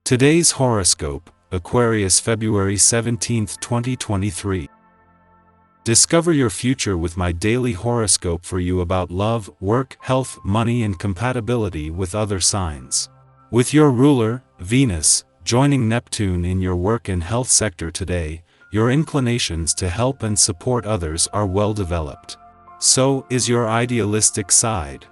Today's horoscope, Aquarius February 17, 2023. Discover your future with my daily horoscope for you about love, work, health, money and compatibility with other signs. With your ruler, Venus, joining Neptune in your work and health sector today, your inclinations to help and support others are well developed. So is your idealistic side.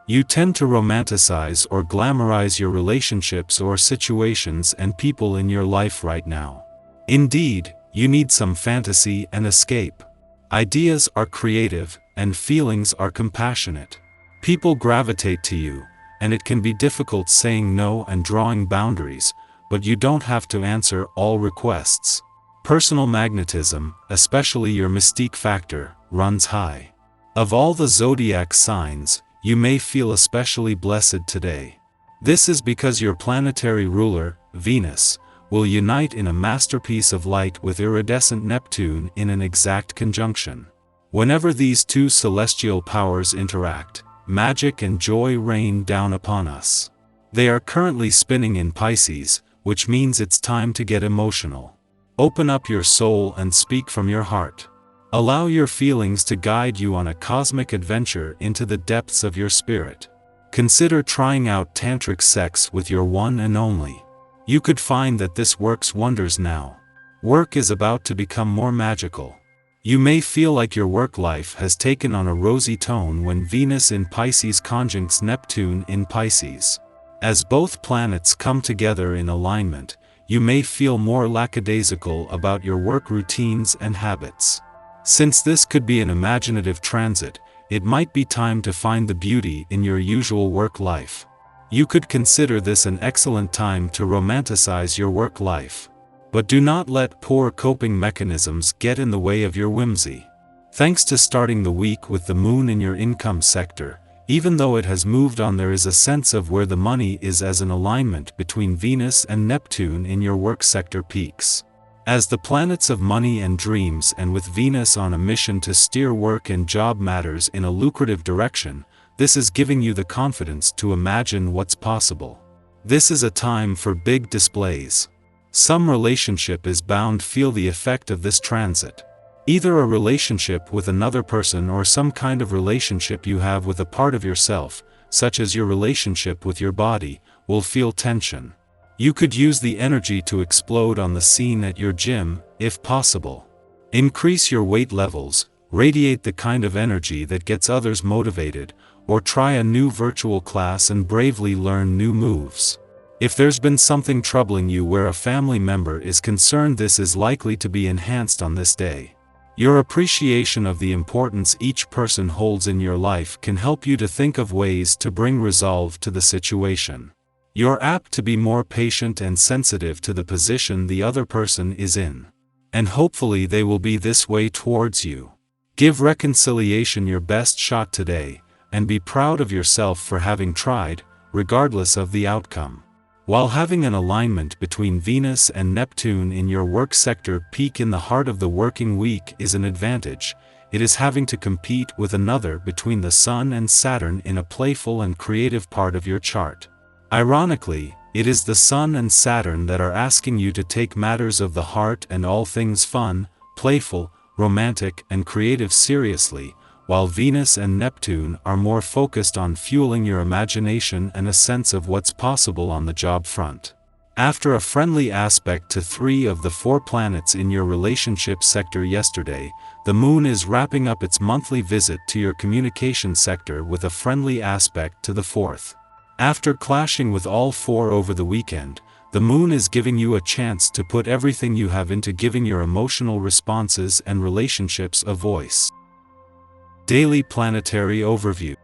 You tend to romanticize or glamorize your relationships or situations and people in your life right now. Indeed, you need some fantasy and escape. Ideas are creative, and feelings are compassionate. People gravitate to you, and it can be difficult saying no and drawing boundaries, but you don't have to answer all requests. Personal magnetism, especially your mystique factor, runs high. Of all the zodiac signs, you may feel especially blessed today. This is because your planetary ruler, Venus, will unite in a masterpiece of light with iridescent Neptune in an exact conjunction. Whenever these two celestial powers interact, magic and joy rain down upon us. They are currently spinning in Pisces, which means it's time to get emotional. Open up your soul and speak from your heart. Allow your feelings to guide you on a cosmic adventure into the depths of your spirit. Consider trying out tantric sex with your one and only. You could find that this works wonders now. Work is about to become more magical. You may feel like your work life has taken on a rosy tone when Venus in Pisces conjuncts Neptune in Pisces. As both planets come together in alignment, you may feel more lackadaisical about your work routines and habits. Since this could be an imaginative transit, it might be time to find the beauty in your usual work life. You could consider this an excellent time to romanticize your work life. But do not let poor coping mechanisms get in the way of your whimsy. Thanks to starting the week with the moon in your income sector, even though it has moved on, there is a sense of where the money is as an alignment between Venus and Neptune in your work sector peaks. As the planets of money and dreams, and with Venus on a mission to steer work and job matters in a lucrative direction, this is giving you the confidence to imagine what's possible. This is a time for big displays. Some relationship is bound to feel the effect of this transit. Either a relationship with another person or some kind of relationship you have with a part of yourself, such as your relationship with your body, will feel tension. You could use the energy to explode on the scene at your gym, if possible. Increase your weight levels, radiate the kind of energy that gets others motivated, or try a new virtual class and bravely learn new moves. If there's been something troubling you where a family member is concerned, this is likely to be enhanced on this day. Your appreciation of the importance each person holds in your life can help you to think of ways to bring resolve to the situation. You're apt to be more patient and sensitive to the position the other person is in. And hopefully they will be this way towards you. Give reconciliation your best shot today, and be proud of yourself for having tried, regardless of the outcome. While having an alignment between Venus and Neptune in your work sector peak in the heart of the working week is an advantage, it is having to compete with another between the Sun and Saturn in a playful and creative part of your chart. Ironically, it is the Sun and Saturn that are asking you to take matters of the heart and all things fun, playful, romantic and creative seriously, while Venus and Neptune are more focused on fueling your imagination and a sense of what's possible on the job front. After a friendly aspect to 3 of the 4 planets in your relationship sector yesterday, the moon is wrapping up its monthly visit to your communication sector with a friendly aspect to the 4th. After clashing with all 4 over the weekend, the moon is giving you a chance to put everything you have into giving your emotional responses and relationships a voice. Daily Planetary Overview.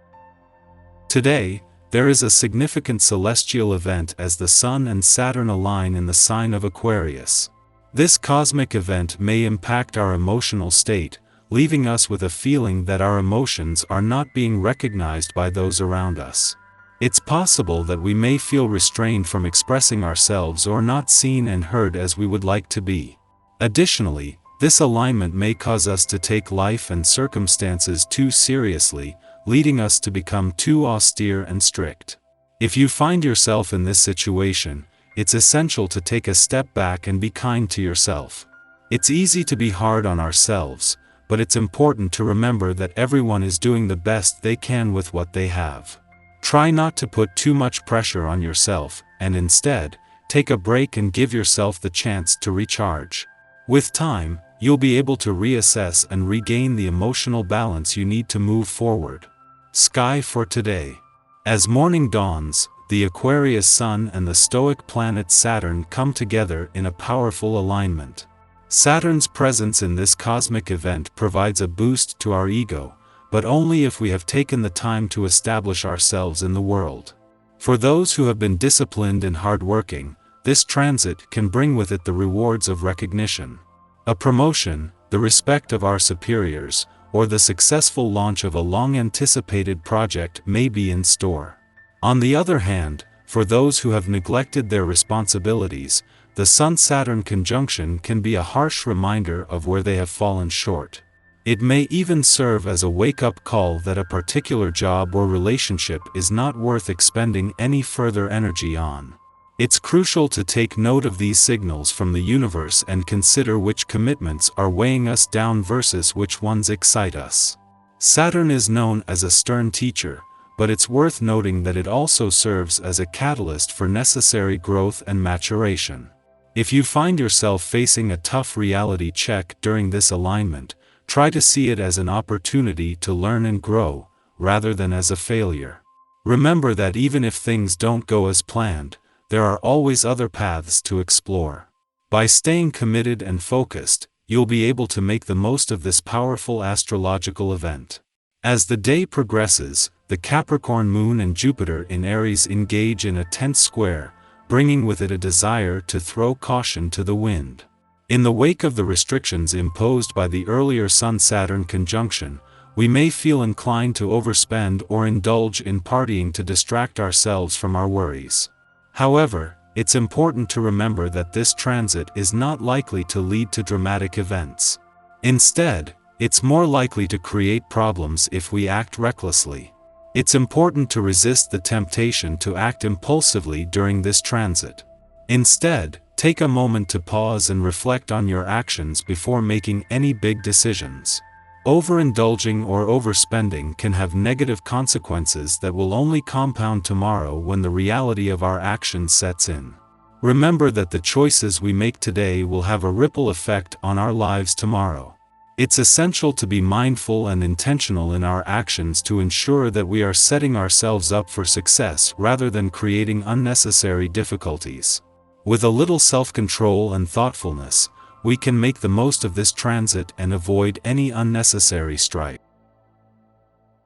Today, there is a significant celestial event as the Sun and Saturn align in the sign of Aquarius. This cosmic event may impact our emotional state, leaving us with a feeling that our emotions are not being recognized by those around us. It's possible that we may feel restrained from expressing ourselves or not seen and heard as we would like to be. Additionally, this alignment may cause us to take life and circumstances too seriously, leading us to become too austere and strict. If you find yourself in this situation, it's essential to take a step back and be kind to yourself. It's easy to be hard on ourselves, but it's important to remember that everyone is doing the best they can with what they have. Try not to put too much pressure on yourself, and instead, take a break and give yourself the chance to recharge. With time, you'll be able to reassess and regain the emotional balance you need to move forward. Sky for today. As morning dawns, the Aquarius Sun and the Stoic planet Saturn come together in a powerful alignment. Saturn's presence in this cosmic event provides a boost to our ego, but only if we have taken the time to establish ourselves in the world. For those who have been disciplined and hardworking, this transit can bring with it the rewards of recognition. A promotion, the respect of our superiors, or the successful launch of a long-anticipated project may be in store. On the other hand, for those who have neglected their responsibilities, the Sun-Saturn conjunction can be a harsh reminder of where they have fallen short. It may even serve as a wake-up call that a particular job or relationship is not worth expending any further energy on. It's crucial to take note of these signals from the universe and consider which commitments are weighing us down versus which ones excite us. Saturn is known as a stern teacher, but it's worth noting that it also serves as a catalyst for necessary growth and maturation. If you find yourself facing a tough reality check during this alignment, try to see it as an opportunity to learn and grow, rather than as a failure. Remember that even if things don't go as planned, there are always other paths to explore. By staying committed and focused, you'll be able to make the most of this powerful astrological event. As the day progresses, the Capricorn Moon and Jupiter in Aries engage in a tense square, bringing with it a desire to throw caution to the wind. In the wake of the restrictions imposed by the earlier Sun-Saturn conjunction, we may feel inclined to overspend or indulge in partying to distract ourselves from our worries. However, it's important to remember that this transit is not likely to lead to dramatic events. Instead, it's more likely to create problems if we act recklessly. It's important to resist the temptation to act impulsively during this transit. Instead, take a moment to pause and reflect on your actions before making any big decisions. Overindulging or overspending can have negative consequences that will only compound tomorrow when the reality of our actions sets in. Remember that the choices we make today will have a ripple effect on our lives tomorrow. It's essential to be mindful and intentional in our actions to ensure that we are setting ourselves up for success rather than creating unnecessary difficulties. With a little self-control and thoughtfulness, we can make the most of this transit and avoid any unnecessary strife.